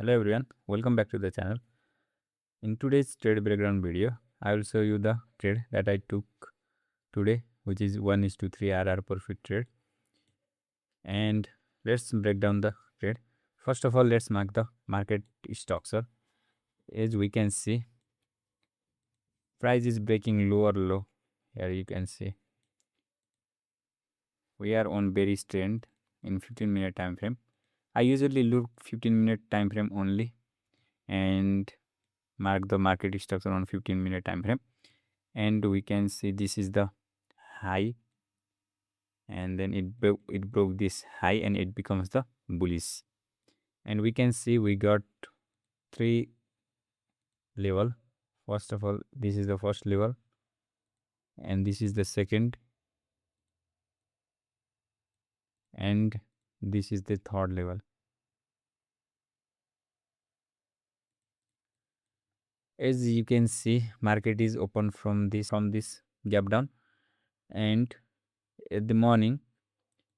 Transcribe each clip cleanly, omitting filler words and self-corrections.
Hello everyone, welcome back to the channel. In today's trade breakdown video, I will show you the trade that I took today, which is 1:3 RR profit trade. And let's break down the trade. First of all, let's mark the market structure. As we can see, price is breaking lower low. Here you can see we are on bearish trend in 15-minute time frame. I usually look 15-minute time frame only and mark the market structure on 15-minute time frame. And we can see this is the high, and then it broke this high and it becomes the bullish. And we can see we got three level. First of all, this is the first level, and this is the second, and this is the third level. As you can see, market is open from this gap down, and at the morning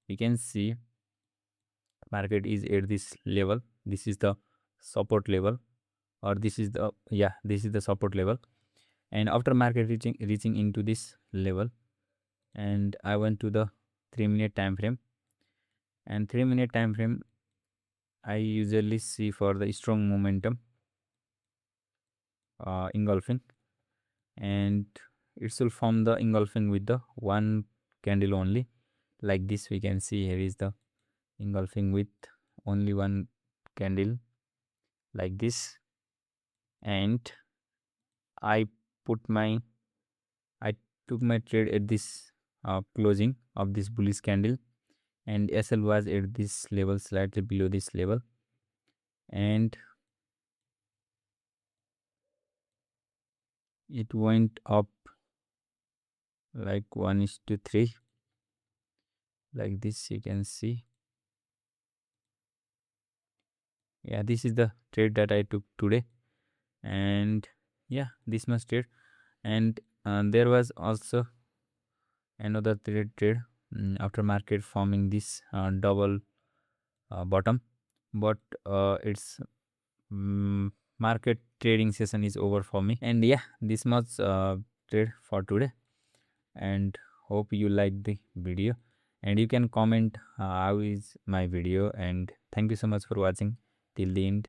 we can see market is at this level. This is the support level, or this is the support level. And after market reaching into this level, and I went to the 3-minute time frame, and 3-minute time frame I usually see for the strong momentum engulfing, and it will form the engulfing with the one candle only, like this. We can see here is the engulfing with only one candle like this. And I took my trade at this closing of this bullish candle, and SL was at this level, slightly below this level, and it went up like 1:3, like this. You can see, yeah, this is the trade that I took today. And yeah, this much trade. And there was also another trade after market forming this double bottom, but its market trading session is over for me. And yeah, this much trade for today, and hope you like the video, and you can comment how is my video. And thank you so much for watching till the end.